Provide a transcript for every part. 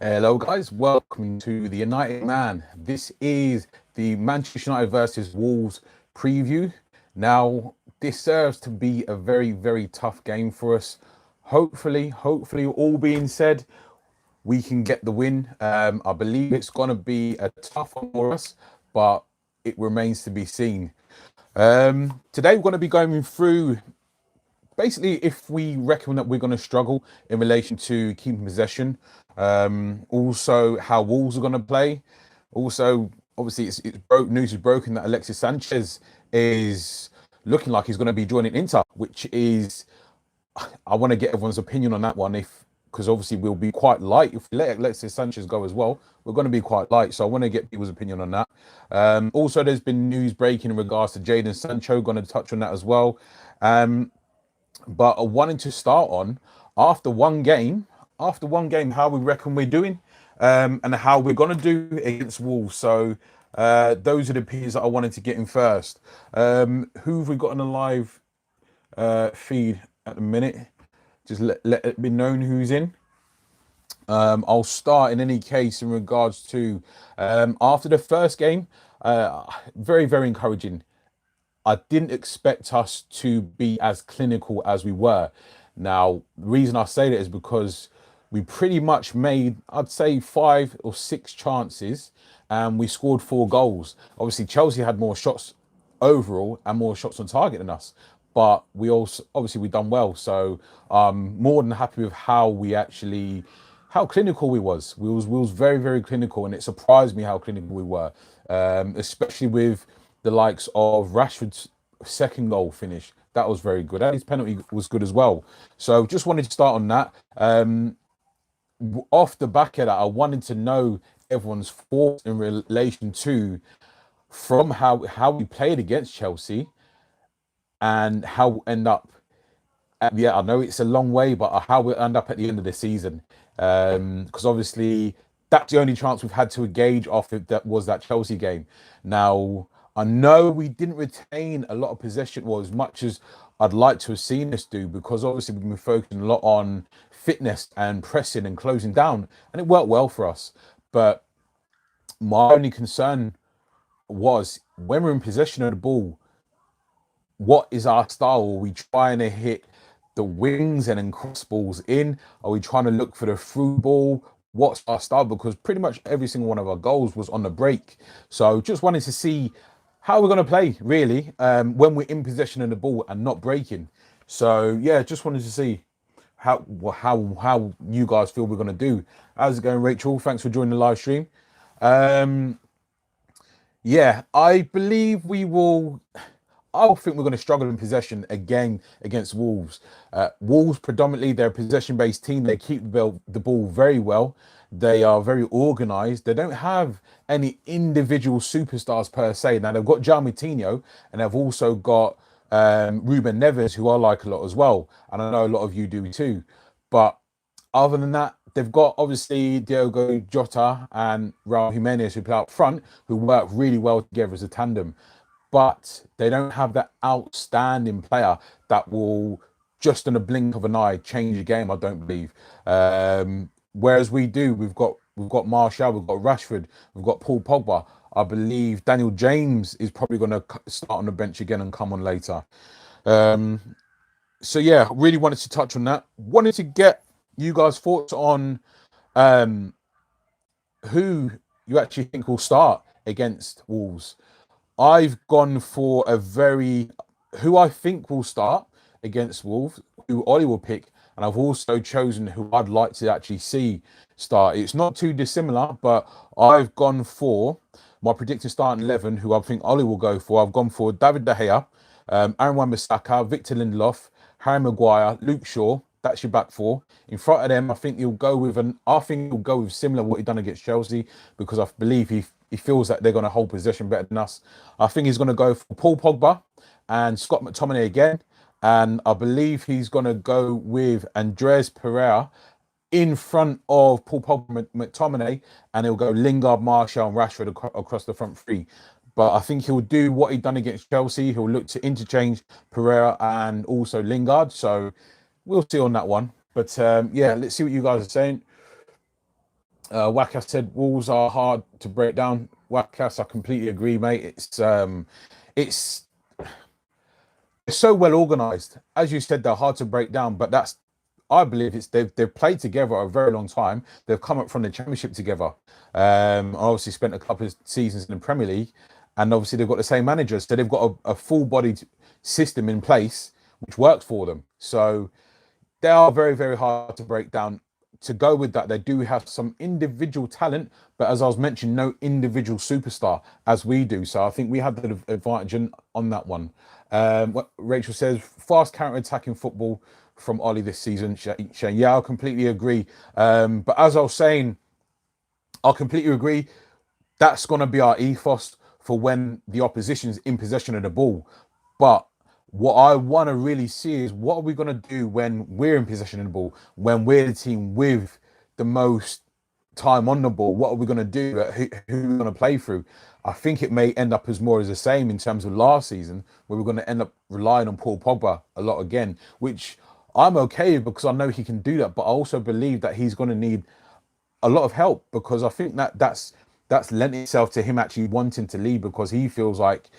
Hello, guys. Welcome to the United Man. This is the Manchester United versus Wolves preview. Now, this serves to be a very, very tough game for us. Hopefully, all being said, we can get the win. I believe it's going to be a tough one for us, but it remains to be seen. Today, we're going to be going through basically if we reckon that we're going to struggle in relation to keeping possession, also how Wolves are going to play. Also, obviously, news is broken that Alexis Sanchez is looking like he's going to be joining Inter, which is I want to get everyone's opinion on that one. If Because obviously we'll be quite light if we let Alexis Sanchez go as well. We're going to be quite light, so I want to get people's opinion on that. Also, there's been news breaking in regards to Jadon Sancho. Going to touch on that as well. Um, but I wanted to start on after one game, how we reckon we're doing, and how we're gonna do against Wolves. So those are the opinions that I wanted to get in first. Who have we got on the live feed at the minute? Just let it be known who's in. I'll start in any case in regards to after the first game. Very, very encouraging. I didn't expect us to be as clinical as we were. Now, the reason I say that is because we pretty much made, I'd say, 5 or 6 chances and we scored 4 goals. Obviously, Chelsea had more shots overall and more shots on target than us. But we also, obviously, we done well. So I'm more than happy with how clinical we was very, very clinical, and it surprised me how clinical we were, especially with the likes of Rashford's second goal finish. That was very good. And his penalty was good as well. So just wanted to start on that. Off the back of that, I wanted to know everyone's thoughts in relation to from how we played against Chelsea and how we end up I know it's a long way, but how we end up at the end of the season. Because obviously that's the only chance we've had to engage off it that was that Chelsea game. Now, I know we didn't retain a lot of possession, well, as much as I'd like to have seen us do, because obviously we've been focusing a lot on fitness and pressing and closing down, and it worked well for us. But my only concern was when we're in possession of the ball, what is our style? Are we trying to hit the wings and then cross balls in? Are we trying to look for the through ball? What's our style? Because pretty much every single one of our goals was on the break. So just wanted to see how we're going to play, really, when we're in possession of the ball and not breaking. So yeah, just wanted to see how you guys feel we're going to do. How's it going, Rachel? Thanks for joining the live stream. Um, yeah, I believe we will. I think we're going to struggle in possession again against Wolves. Wolves predominantly they're a possession-based team. They keep the ball very well. They are very organised. They don't have any individual superstars per se. Now they've got João Moutinho and they've also got Ruben Neves, who I like a lot as well, and I know a lot of you do too. But other than that, they've got obviously Diogo Jota and Raul Jimenez who play up front, who work really well together as a tandem, but they don't have that outstanding player that will just in a blink of an eye change a game. I don't believe. Whereas we do. We've got Martial, we've got Rashford, we've got Paul Pogba. I believe Daniel James is probably going to start on the bench again and come on later. Um, so yeah, really wanted to touch on that. Wanted to get you guys' thoughts on um, who you actually think will start against Wolves. I've gone for a very who I think will start against Wolves, who Ollie will pick, and I've also chosen who I'd like to actually see start. It's not too dissimilar, but I've gone for my predicted starting 11, who I think Ollie will go for. I've gone for David De Gea, Aaron Wan-Bissaka, Victor Lindelof, Harry Maguire, Luke Shaw. That's your back four. In front of them, I think he'll go with similar what he done against Chelsea, because I believe he feels that they're going to hold possession better than us. I think he's going to go for Paul Pogba and Scott McTominay again. And I believe he's going to go with Andreas Pereira in front of Paul Pogba, McTominay, and he'll go Lingard, Martial, and Rashford across the front three. But I think he'll do what he done against Chelsea. He'll look to interchange Pereira and also Lingard. So we'll see on that one. But yeah, let's see what you guys are saying. Wakas said Wolves are hard to break down. Wakas, I completely agree, mate. It's so well organized. As you said, they're hard to break down, but that's I believe it's they've played together a very long time. They've come up from the championship together. Obviously spent a couple of seasons in the Premier League, and obviously they've got the same managers, so they've got a full-bodied system in place which works for them. So they are very, very hard to break down. To go with that, they do have some individual talent, but as I was mentioning, no individual superstar as we do. So I think we have the advantage on that one. What Rachel says, fast counter-attacking football from Ollie this season. Shane, yeah, I completely agree. But as I was saying, I completely agree. That's going to be our ethos for when the opposition's in possession of the ball. But what I want to really see is what are we going to do when we're in possession of the ball, when we're the team with the most time on the ball? What are we going to do? Who are we going to play through? I think it may end up as more as the same in terms of last season, where we're going to end up relying on Paul Pogba a lot again, which I'm okay with because I know he can do that. But I also believe that he's going to need a lot of help because I think that's lent itself to him actually wanting to leave because he feels like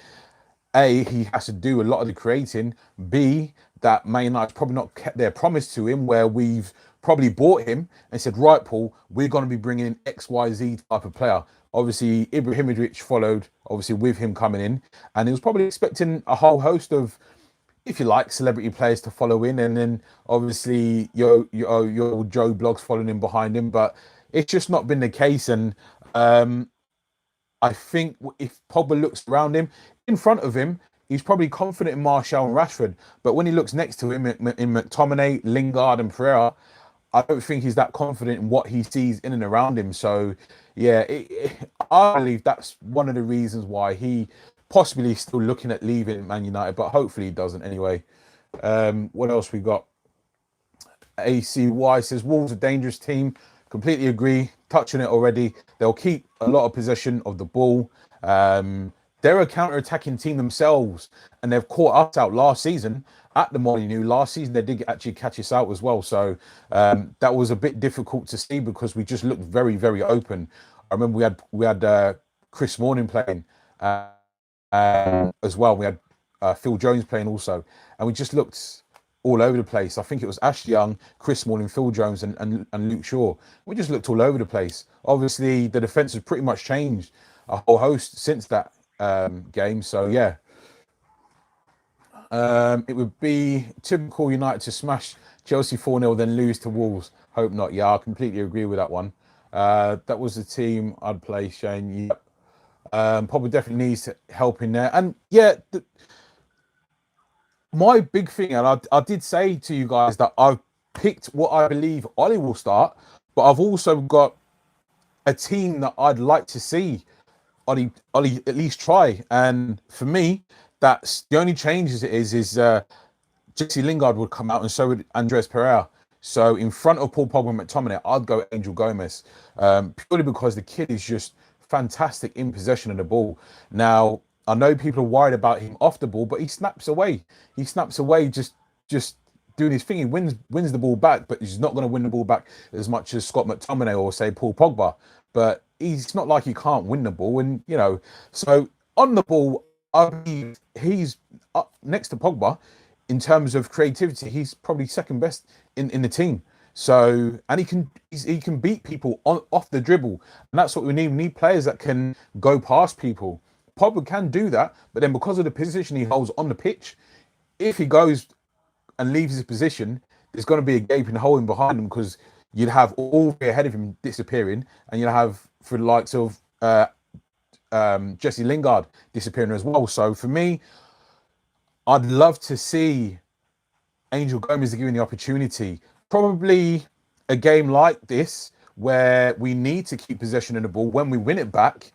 A, he has to do a lot of the creating. B, that Man United's probably not kept their promise to him where we've probably bought him and said, right, Paul, we're going to be bringing in XYZ type of player. Obviously, Ibrahimovic followed, obviously, with him coming in. And he was probably expecting a whole host of, if you like, celebrity players to follow in. And then, obviously, your Joe Blogs following in behind him. But it's just not been the case. And I think if Pogba looks around him, in front of him, he's probably confident in Martial and Rashford. But when he looks next to him in McTominay, Lingard, and Pereira, I don't think he's that confident in what he sees in and around him. So, yeah, I believe that's one of the reasons why he possibly is still looking at leaving Man United, but hopefully he doesn't anyway. What else we got? ACY says Wolves are a dangerous team. Completely agree. Touching it already. They'll keep a lot of possession of the ball. They're a counter-attacking team themselves, and they've caught us out last season at the Molineux. Last season, they did actually catch us out as well. So that was a bit difficult to see because we just looked very, very open. I remember we had Chris Smalling playing as well. We had Phil Jones playing also, and we just looked all over the place. I think it was Ashley Young, Chris Smalling, Phil Jones, and Luke Shaw. We just looked all over the place. Obviously, the defense has pretty much changed a whole host since that game. So yeah, it would be typical United to smash Chelsea 4-0, then lose to Wolves. Hope not. Yeah, I completely agree with that one. That was the team I'd play, Shane. Yep. Probably definitely needs help in there. And yeah, my big thing, and I did say to you guys that I've picked what I believe Ollie will start, but I've also got a team that I'd like to see Ollie at least try. And for me, that's the only changes it is Jesse Lingard would come out and so would Andres Pereira. So in front of Paul Pogba and McTominay, I'd go Angel Gomez, purely because the kid is just fantastic in possession of the ball. Now, I know people are worried about him off the ball, but he snaps away. He snaps away just doing his thing. He wins the ball back, but he's not going to win the ball back as much as Scott McTominay or say Paul Pogba. But he's not like he can't win the ball, and so on the ball, I believe he's up next to Pogba in terms of creativity. He's probably second best in the team. So, and he can beat people off the dribble, and that's what we need. We need players that can go past people. Pogba can do that, but then because of the position he holds on the pitch, if he goes and leaves his position, there's going to be a gaping hole in behind him because you'd have all three ahead of him disappearing, and you'd have for the likes of Jesse Lingard disappearing as well. So for me, I'd love to see Angel Gomez given the opportunity. Probably a game like this where we need to keep possession of the ball. When we win it back,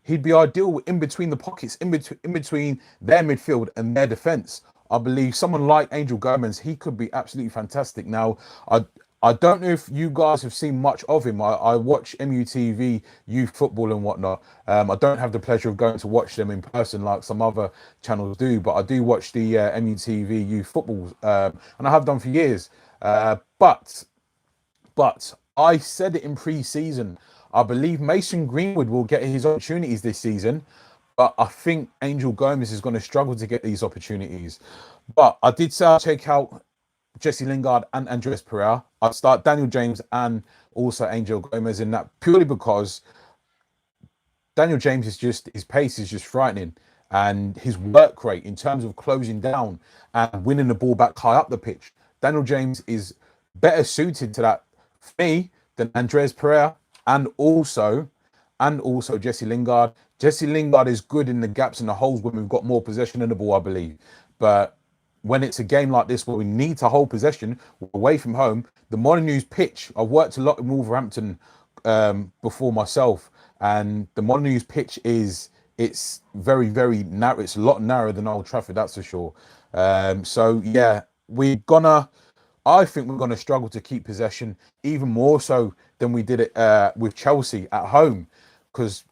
he'd be ideal in between the pockets, in between their midfield and their defence. I believe someone like Angel Gomez, he could be absolutely fantastic. Now, I don't know if you guys have seen much of him. I watch MUTV youth football and whatnot. I don't have the pleasure of going to watch them in person like some other channels do, but I do watch the MUTV youth football, and I have done for years. But I said it in pre-season. I believe Mason Greenwood will get his opportunities this season, but I think Angel Gomez is going to struggle to get these opportunities. But I did say I'll take out Jesse Lingard and Andreas Pereira. I'd start Daniel James and also Angel Gomez in that purely because Daniel James is just, his pace is just frightening, and his work rate in terms of closing down and winning the ball back high up the pitch. Daniel James is better suited to that for me than Andreas Pereira and also Jesse Lingard. Jesse Lingard is good in the gaps and the holes when we've got more possession in the ball, I believe. But when it's a game like this where we need to hold possession away from home, the Molineux pitch, I've worked a lot in Wolverhampton before myself, and the Molineux pitch it's very, very narrow. It's a lot narrower than Old Trafford, that's for sure. So yeah, I think we're gonna struggle to keep possession even more so than we did it with Chelsea at home, because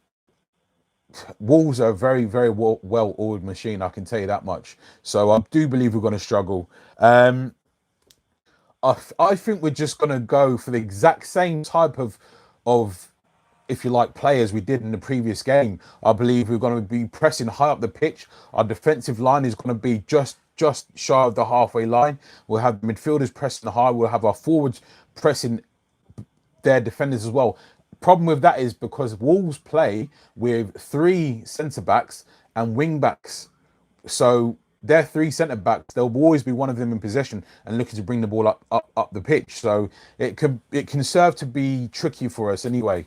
Wolves are a very, very well-oiled machine. I can tell you that much. So I do believe we're going to struggle. I think we're just going to go for the exact same type of if you like, players we did in the previous game. I believe we're going to be pressing high up the pitch. Our defensive line is going to be just shy of the halfway line. We'll have midfielders pressing high. We'll have our forwards pressing their defenders as well. Problem with that is because Wolves play with 3 centre backs and wing backs, so their 3 centre backs, there'll always be one of them in possession and looking to bring the ball up the pitch. So it can serve to be tricky for us anyway.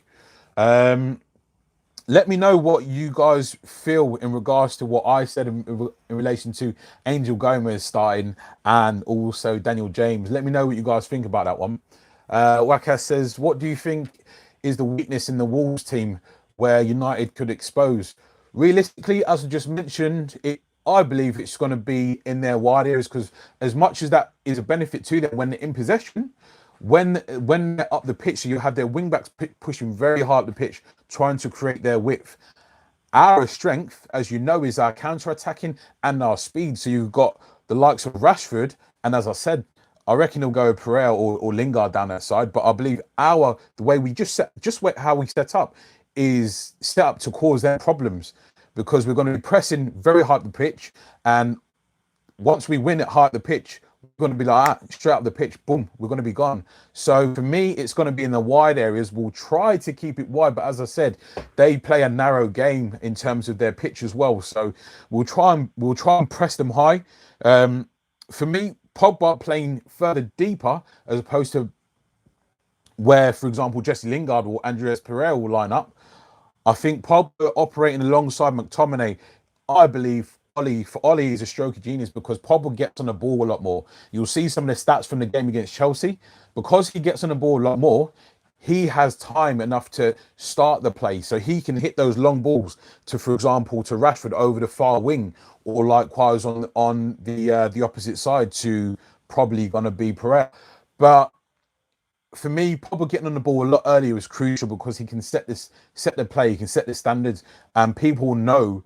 Let me know what you guys feel in regards to what I said in relation to Angel Gomez starting and also Daniel James. Let me know what you guys think about that one. Wakas says, what do you think is the weakness in the Wolves team where United could expose? Realistically, as I just mentioned, I believe it's going to be in their wide areas, because as much as that is a benefit to them when they're in possession, when they're up the pitch, so you have their wing backs pushing very hard up the pitch, trying to create their width. Our strength, as you know, is our counter-attacking and our speed. So you've got the likes of Rashford, and as I said, I reckon he'll go Pereira or Lingard down that side. But I believe the way we how we set up is set up to cause them problems, because we're going to be pressing very hard up the pitch, and once we win it hard up the pitch, we're going to be like straight up the pitch, boom, we're going to be gone. So for me, it's going to be in the wide areas. We'll try to keep it wide, but as I said, they play a narrow game in terms of their pitch as well. So we'll try and press them high. For me, Pogba playing further deeper as opposed to where, for example, Jesse Lingard or Andreas Pereira will line up. I think Pogba operating alongside McTominay, I believe Ollie is a stroke of genius, because Pogba gets on the ball a lot more. You'll see some of the stats from the game against Chelsea. Because he gets on the ball a lot more, he has time enough to start the play, so he can hit those long balls to, for example, to Rashford over the far wing, or likewise on the opposite side to probably going to be Pereira. But for me, Pogba getting on the ball a lot earlier is crucial, because he can set the play, he can set the standards, and people know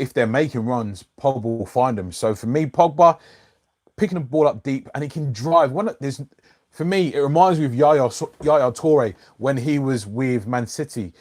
if they're making runs, Pogba will find them. So for me, Pogba picking the ball up deep, and he can drive. For me, it reminds me of Yaya Toure when he was with Man City.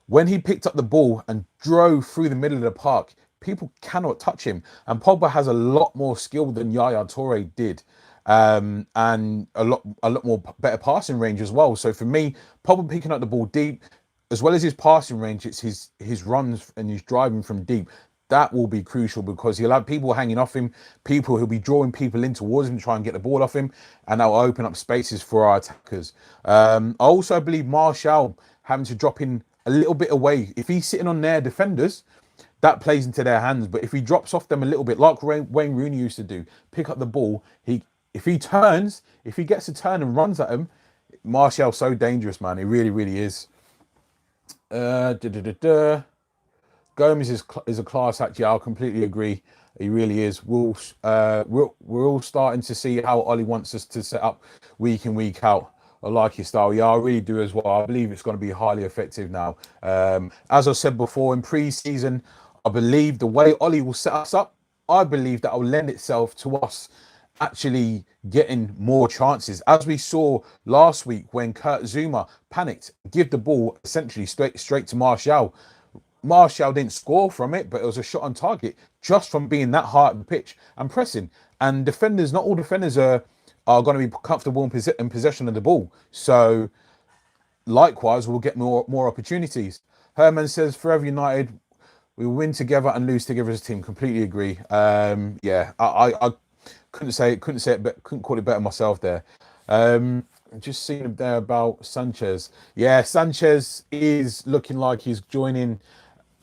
When he picked up the ball and drove through the middle of the park, people cannot touch him. And Pogba has a lot more skill than Yaya Toure did, and a lot more better passing range as well. So for me, Pogba picking up the ball deep, as well as his passing range, it's his runs and his driving from deep. That will be crucial, because he'll have people hanging off him, he'll be drawing people in towards him to try and get the ball off him, and that will open up spaces for our attackers. I also believe Martial having to drop in a little bit away. If he's sitting on their defenders, that plays into their hands. But if he drops off them a little bit, like Wayne Rooney used to do, pick up the ball, if he gets a turn and runs at him, Martial's so dangerous, man. He really, really is. Gomez is a class act. Yeah, I'll completely agree. He really is. We're all starting to see how Ollie wants us to set up week in, week out. I like his style. Yeah, I really do as well. I believe it's going to be highly effective now. As I said before, in pre-season, I believe the way Ollie will set us up, I believe that will lend itself to us actually getting more chances, as we saw last week when Kurt Zuma panicked, give the ball essentially straight to Martial. Martial didn't score from it, but it was a shot on target just from being that high at the pitch and pressing. And defenders, not all defenders are going to be comfortable in possession of the ball. So likewise, we'll get more opportunities. Herman says, "Forever United, we win together and lose together as a team." Completely agree. Yeah, I couldn't say it, but couldn't call it better myself there. Just seeing there about Sanchez. Yeah, Sanchez is looking like he's joining.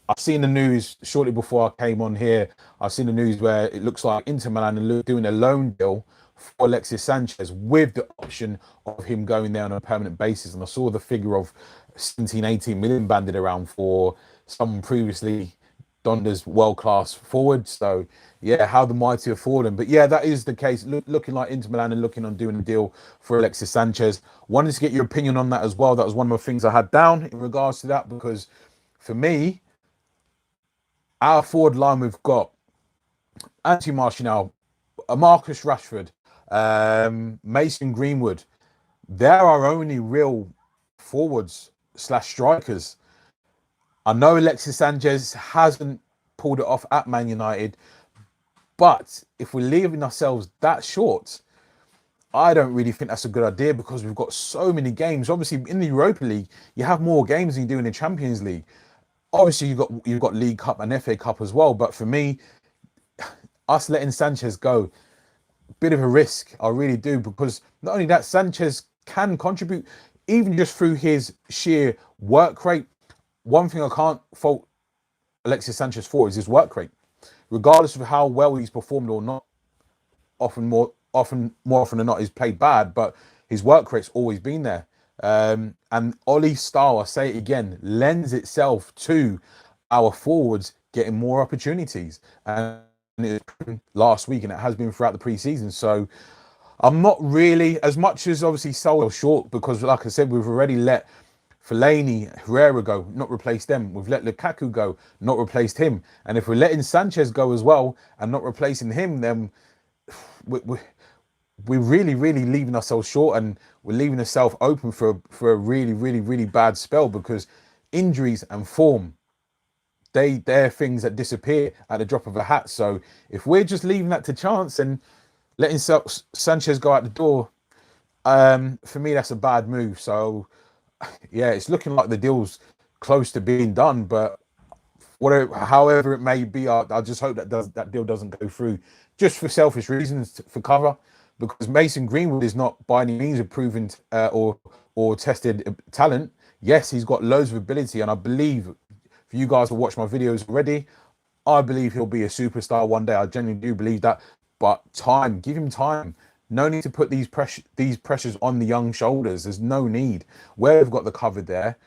I've seen the news shortly before I came on here. I've seen the news where it looks like Inter Milan are doing a loan deal for Alexis Sanchez with the option of him going there on a permanent basis. And I saw the figure of 17, 18 million banded around for someone previously Donda's world-class forward. So yeah, how the mighty have fallen. But yeah, that is the case. Looking like Inter Milan and looking on doing a deal for Alexis Sanchez. Wanted to get your opinion on that as well. That was one of the things I had down in regards to that, because for me, our forward line, we've got Anthony Martial, Marcus Rashford, Mason Greenwood. They're our only real forwards / strikers. I know Alexis Sanchez hasn't pulled it off at Man United, but if we're leaving ourselves that short, I don't really think that's a good idea, because we've got so many games. Obviously, in the Europa League, you have more games than you do in the Champions League. Obviously, you've got League Cup and FA Cup as well. But for me, us letting Sanchez go, bit of a risk. I really do, because not only that, Sanchez can contribute, even just through his sheer work rate. One thing I can't fault Alexis Sanchez for is his work rate, regardless of how well he's performed or not. More often than not, he's played bad, but his work rate's always been there. And Ollie's style, I say it again, lends itself to our forwards getting more opportunities. And it last week, and it has been throughout the preseason. So I'm not really, as much as obviously sold short, because like I said, we've already let Fellaini, Herrera go, not replaced them. We've let Lukaku go, not replaced him. And if we're letting Sanchez go as well and not replacing him, then we're really, really leaving ourselves short, and we're leaving ourselves open for a really, really, really bad spell, because injuries and form, they're things that disappear at the drop of a hat. So if we're just leaving that to chance and letting Sanchez go out the door, for me, that's a bad move. So yeah, it's looking like the deal's close to being done, but whatever, however it may be, I just hope that deal doesn't go through, just for selfish reasons, for cover, because Mason Greenwood is not by any means a proven or tested talent. Yes, he's got loads of ability, and I believe, for you guys who watch my videos already, I believe he'll be a superstar one day. I genuinely do believe that. But time, give him time. No need to put these pressures on the young shoulders. There's no need. Where we've got the cover there,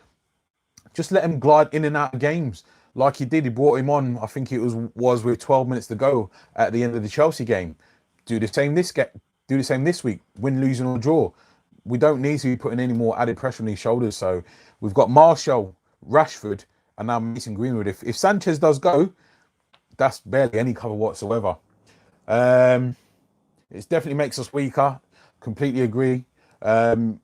just let him glide in and out of games like he did. He brought him on, I think it was with 12 minutes to go at the end of the Chelsea game. Do the same this week. Win, losing or draw. We don't need to be putting any more added pressure on these shoulders. So we've got Martial, Rashford, and now Mason Greenwood. If Sanchez does go, that's barely any cover whatsoever. It definitely makes us weaker. Completely agree. Unless,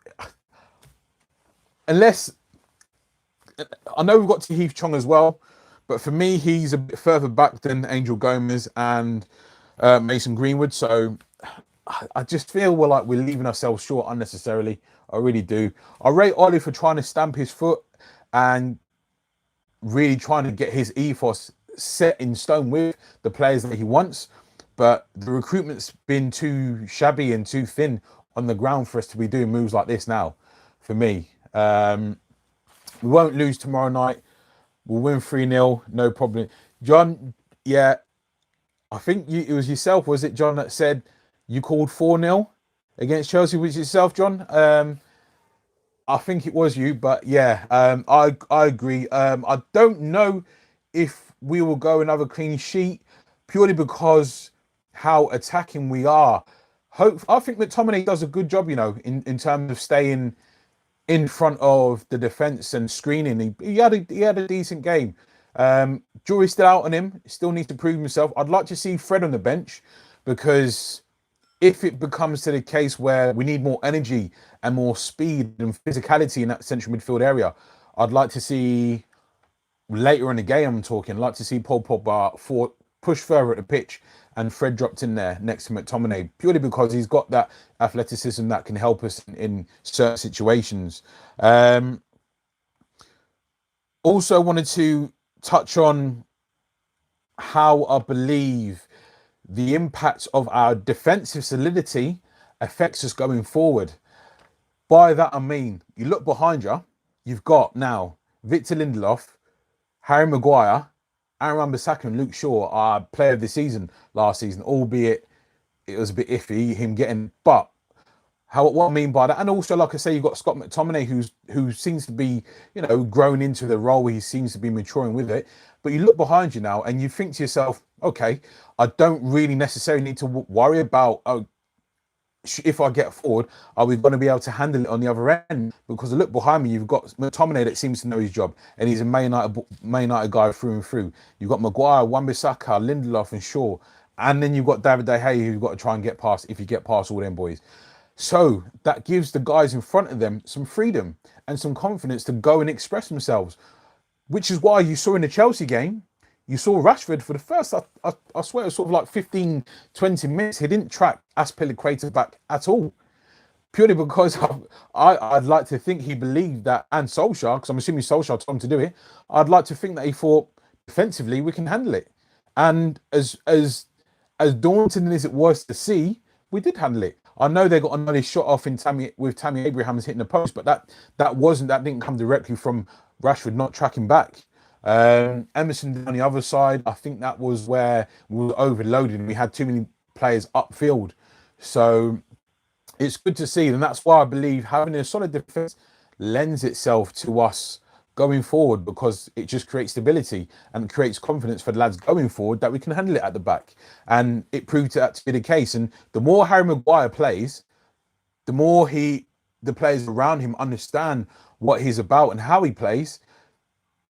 I know we've got Tahith Chong as well, but for me, he's a bit further back than Angel Gomez and Mason Greenwood. So I just feel we're leaving ourselves short unnecessarily. I really do. I rate Ollie for trying to stamp his foot and really trying to get his ethos set in stone with the players that he wants. But the recruitment's been too shabby and too thin on the ground for us to be doing moves like this now, for me. We won't lose tomorrow night. We'll win 3-0, no problem. John, yeah, I think it was yourself, was it, John, that said you called 4-0 against Chelsea? Was it yourself, John? I think it was you, but yeah, I agree. I don't know if we will go another clean sheet, purely because how attacking we are. I think McTominay does a good job, in terms of staying in front of the defence and screening. He had a decent game. Jury's still out on him. Still needs to prove himself. I'd like to see Fred on the bench, because if it becomes to the case where we need more energy and more speed and physicality in that central midfield area, I'd like to see later in the game, I'm talking, I'd like to see Paul Pogba push further at the pitch and Fred dropped in there next to McTominay, purely because he's got that athleticism that can help us in certain situations. Also wanted to touch on how I believe the impact of our defensive solidity affects us going forward. By that, I mean, you look behind you, you've got now Victor Lindelof, Harry Maguire, Aaron Wan-Bissaka and Luke Shaw are player of the season last season, albeit it was a bit iffy, him getting, but what I mean by that, and also, like I say, you've got Scott McTominay, who seems to be, growing into the role. He seems to be maturing with it. But you look behind you now, and you think to yourself, okay, I don't really necessarily need to worry about, if I get forward, are we going to be able to handle it on the other end? Because look behind me, you've got McTominay that seems to know his job, and he's a Man United guy through and through. You've got Maguire, Wan-Bissaka, Lindelof, and Shaw, and then you've got David De Gea, who you've got to try and get past if you get past all them boys. So that gives the guys in front of them some freedom and some confidence to go and express themselves, which is why you saw in the Chelsea game, you saw Rashford for the first, I swear it was sort of like 15, 20 minutes. He didn't track Azpilicueta back at all, purely because I'd like to think he believed that, and Solskjaer, because I'm assuming Solskjaer told him to do it, I'd like to think that he thought defensively we can handle it. And as daunting as it was to see, we did handle it. I know they got another shot off with Tammy Abrahams hitting the post, but that didn't come directly from Rashford not tracking back. Emerson on the other side, I think that was where we were overloaded and we had too many players upfield. So it's good to see, and that's why I believe having a solid defense lends itself to us going forward, because it just creates stability and creates confidence for the lads going forward that we can handle it at the back. And it proved that to be the case. And the more Harry Maguire plays, the more the players around him understand what he's about and how he plays,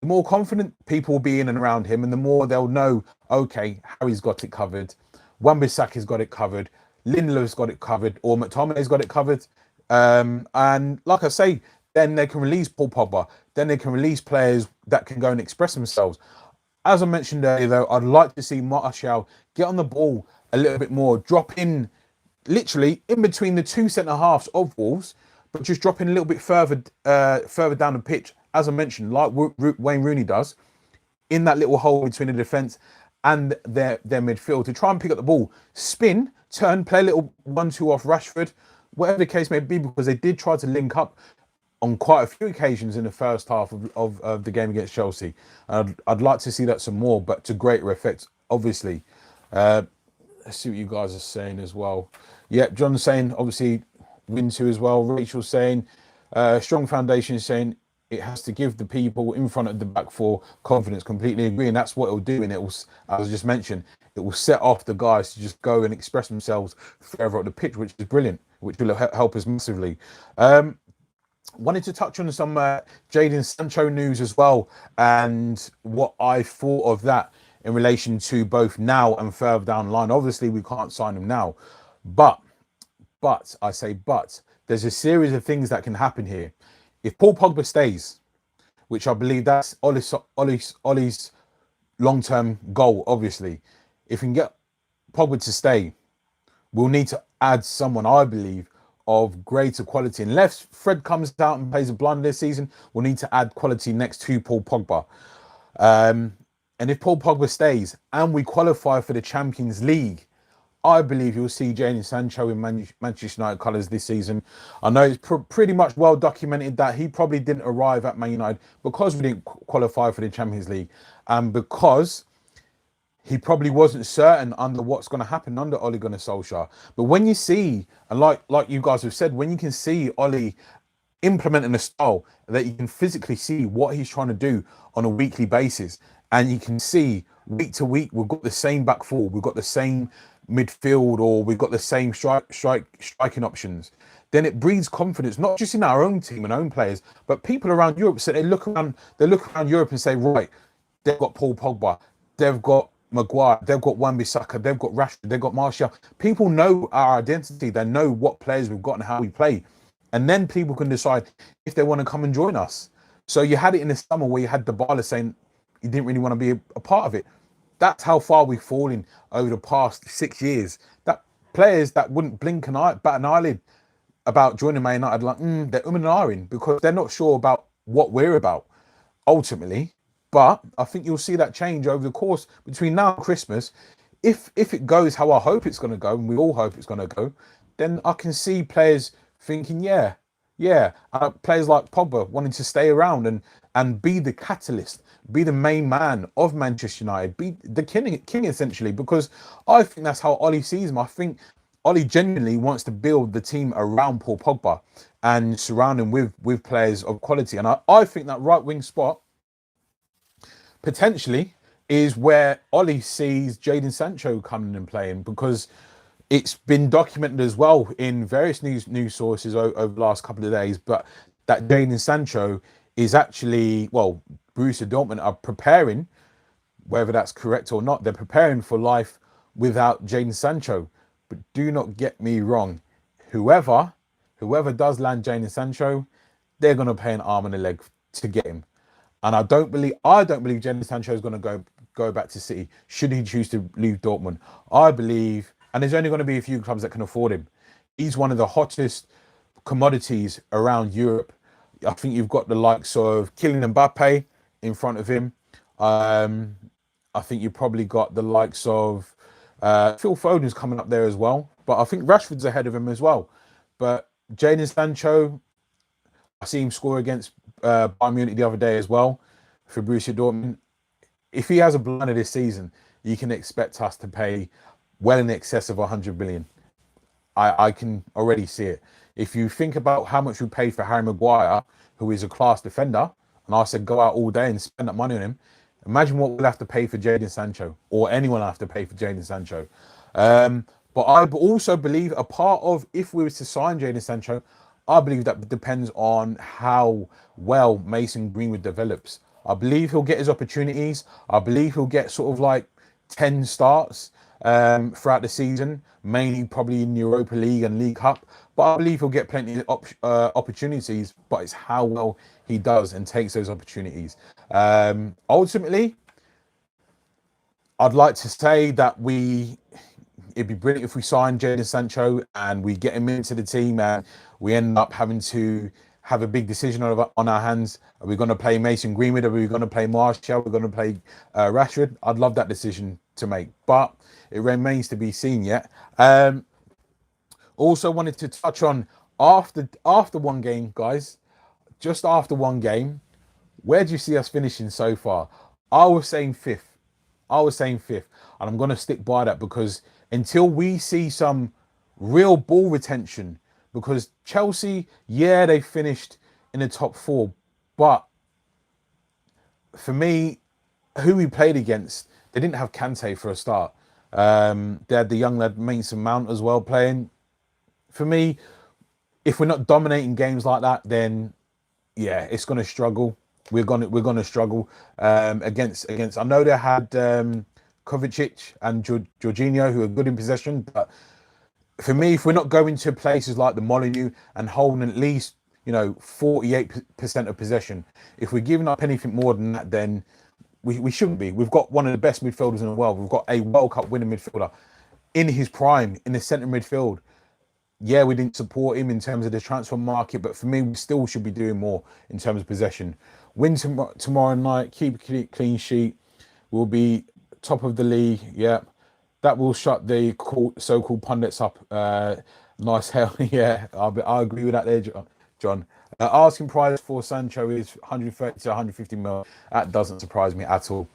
the more confident people will be in and around him, and the more they'll know, okay, Harry's got it covered, Wan-Bissaka's got it covered, Lindelof's got it covered, or McTominay's got it covered. And like I say, then they can release Paul Pogba. Then they can release players that can go and express themselves. As I mentioned earlier, though, I'd like to see Martial get on the ball a little bit more, drop in literally in between the two centre halves of Wolves, but just drop in a little bit further down the pitch, as I mentioned, like Wayne Rooney does, in that little hole between the defence and their midfield, to try and pick up the ball, spin, turn, play a little 1-2 off Rashford, whatever the case may be, because they did try to link up on quite a few occasions in the first half of the game against Chelsea. I'd like to see that some more, but to greater effect, obviously. Let's see what you guys are saying as well. Yep, John's saying, obviously, win two as well. Rachel's saying, strong foundation is saying, it has to give the people in front of the back four confidence. Completely agree, and that's what it'll do. And it will, as I just mentioned, it will set off the guys to just go and express themselves further up the pitch, which is brilliant, which will help us massively. Wanted to touch on some Jadon Sancho news as well, and what I thought of that in relation to both now and further down the line. Obviously, we can't sign him now, but there's a series of things that can happen here. If Paul Pogba stays, which I believe that's Ollie's long-term goal, obviously, if we can get Pogba to stay, we'll need to add someone, I believe, of greater quality. Unless Fred comes out and plays a blunder this season, we'll need to add quality next to Paul Pogba. And if Paul Pogba stays and we qualify for the Champions League, I believe you'll see Jadon Sancho in Manchester United colours this season. I know it's pretty much well documented that he probably didn't arrive at Man United because we didn't qualify for the Champions League, and because he probably wasn't certain under what's going to happen under Ole Gunnar Solskjaer. But when you see, and like you guys have said, when you can see Ole implementing a style that you can physically see what he's trying to do on a weekly basis, and you can see week to week we've got the same back four, we've got the same midfield, or we've got the same striking options, then it breeds confidence, not just in our own team and own players, but people around Europe. So they look around Europe and say, right, they've got Paul Pogba, they've got Maguire, they've got Wan-Bissaka, they've got Rashford, they've got Martial. People know our identity. They know what players we've got and how we play. And then people can decide if they want to come and join us. So you had it in the summer where you had Dybala saying he didn't really want to be a part of it. That's how far we've fallen over the past 6 years. That players that wouldn't blink bat an eyelid about joining Man United, like they're and ahhing because they're not sure about what we're about ultimately. But I think you'll see that change over the course between now and Christmas. If it goes how I hope it's going to go, and we all hope it's going to go, then I can see players thinking, yeah, players like Pogba wanting to stay around and be the catalyst, be the main man of Manchester United, be the king essentially, because I think that's how Ollie sees him. I think Ollie genuinely wants to build the team around Paul Pogba and surround him with players of quality. And I think that right wing spot potentially is where Ollie sees Jadon Sancho coming and playing, because it's been documented as well in various news sources over the last couple of days, but that Jadon Sancho is actually, well, Borussia Dortmund are preparing, whether that's correct or not, they're preparing for life without Jadon Sancho. But do not get me wrong, whoever does land Jadon Sancho, they're going to pay an arm and a leg to get him. And I don't believe Jadon Sancho is going to go back to City should he choose to leave Dortmund. I believe, and there's only going to be a few clubs that can afford him. He's one of the hottest commodities around Europe. I think you've got the likes of Kylian Mbappe in front of him. I think you've probably got the likes of Phil Foden's coming up there as well. But I think Rashford's ahead of him as well. But Jadon Sancho, I see him score against Bayern Munich the other day as well for Borussia Dortmund. If he has a blunder this season, you can expect us to pay well in excess of 100 million. I can already see it. If you think about how much we paid for Harry Maguire, who is a class defender, and I said go out all day and spend that money on him, imagine what we'll have to pay for Jadon Sancho, or anyone will have to pay for Jadon Sancho. But I also believe a part of, if we were to sign Jadon Sancho, I believe that depends on how well Mason Greenwood develops. I believe he'll get his opportunities. I believe he'll get sort of like 10 starts throughout the season, mainly probably in Europa League and League Cup. But I believe he'll get plenty of opportunities, but it's how well he does and takes those opportunities. Ultimately, I'd like to say that it'd be brilliant if we sign Jadon Sancho and we get him into the team and we end up having to have a big decision on our hands. Are we going to play Mason Greenwood? Are we going to play Martial? Are we going to play Rashford? I'd love that decision to make, but it remains to be seen yet. Also wanted to touch on after one game, guys, just after one game, where do you see us finishing so far? I was saying fifth. And I'm going to stick by that, because until we see some real ball retention, because Chelsea, yeah, they finished in the top four, but for me, who we played against, they didn't have Kante for a start. They had the young lad Mason Mount as well playing. For me, if we're not dominating games like that, then yeah, it's going to struggle. We're going to struggle against. I know they had Kovacic and Jorginho, who are good in possession, but for me, if we're not going to places like the Molineux and holding at least 48% of possession, if we're giving up anything more than that, then we shouldn't be. We've got one of the best midfielders in the world. We've got a World Cup winning midfielder in his prime in the centre midfield. Yeah, we didn't support him in terms of the transfer market, but for me, we still should be doing more in terms of possession. Win tomorrow night, keep a clean sheet. We'll be top of the league. Yeah, that will shut the so-called pundits up. Nice hell, yeah. I agree with that there, John. Asking price for Sancho is 130 to 150 mil. That doesn't surprise me at all.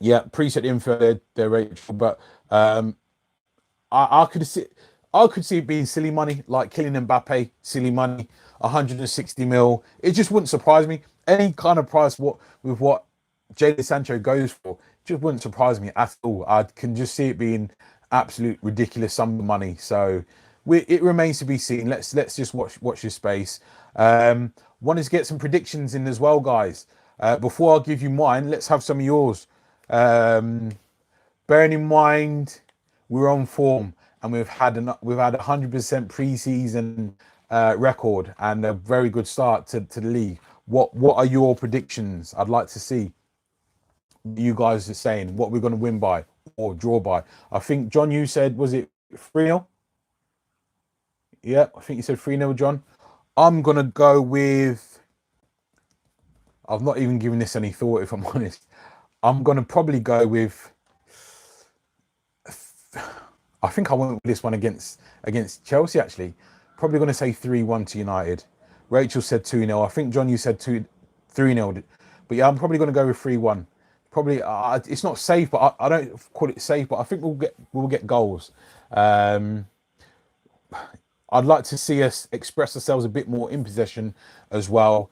Yeah, preset the info they're rated, but I could see it being silly money, like Kylian Mbappe, silly money, 160 mil. It just wouldn't surprise me. Any kind of price with what Jadon Sancho goes for, just wouldn't surprise me at all. I can just see it being absolute ridiculous sum of money. So it remains to be seen. Let's just watch this space. Wanted to get some predictions in as well, guys. Before I give you mine, let's have some of yours. Um, Bearing in mind we're on form and we've had 100% preseason record and a very good start to the league. What are your predictions? I'd like to see what you guys are saying what we're going to win by or draw by. I think John, you said, was it 3-0? Yeah, I think you said 3-0, John. I'm gonna go with. I've not even given this any thought, if I'm honest. I'm gonna probably go with. I think I went with this one against Chelsea. Actually, probably gonna say 3-1 to United. Rachel said 2-0. I think John, you said 3-0. But yeah, I'm probably gonna go with 3-1. Probably it's not safe, but I don't call it safe. But I think we'll get goals. Um, I'd like to see us express ourselves a bit more in possession as well.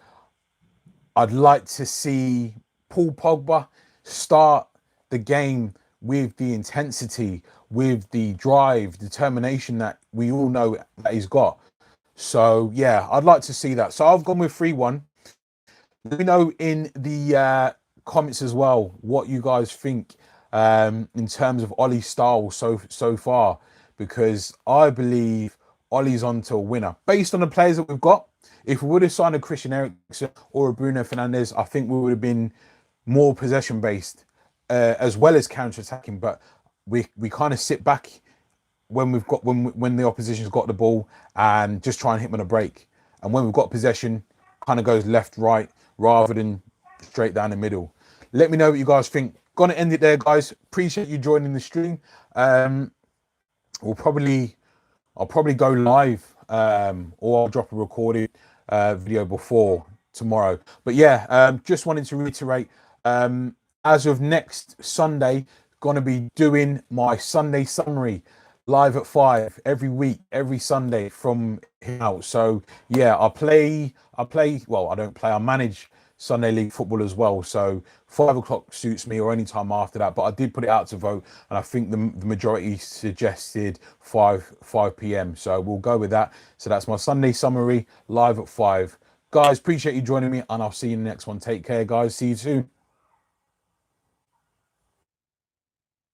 I'd like to see Paul Pogba start the game with the intensity, with the drive, determination that we all know that he's got. So yeah, I'd like to see that. So I've gone with 3-1. Let me know in the comments as well what you guys think in terms of Ollie's style so far, because I believe Ollie's on to a winner based on the players that we've got. If we would have signed a Christian Eriksen or a Bruno Fernandes, I think we would have been more possession based as well as counter attacking. But we kind of sit back when the opposition's got the ball and just try and hit them on a break. And when we've got possession, kind of goes left, right, rather than straight down the middle. Let me know what you guys think. Gonna end it there, guys. Appreciate you joining the stream. I'll probably go live, or I'll drop a recorded video before tomorrow. But yeah, just wanted to reiterate, as of next Sunday, gonna be doing my Sunday summary live at 5 every week, every Sunday from here out. So yeah, well, I don't play, I manage Sunday League football as well. So 5 o'clock suits me, or any time after that. But I did put it out to vote, and I think the majority suggested 5 p.m. So we'll go with that. So that's my Sunday summary live at 5. Guys, appreciate you joining me, and I'll see you in the next one. Take care, guys. See you soon.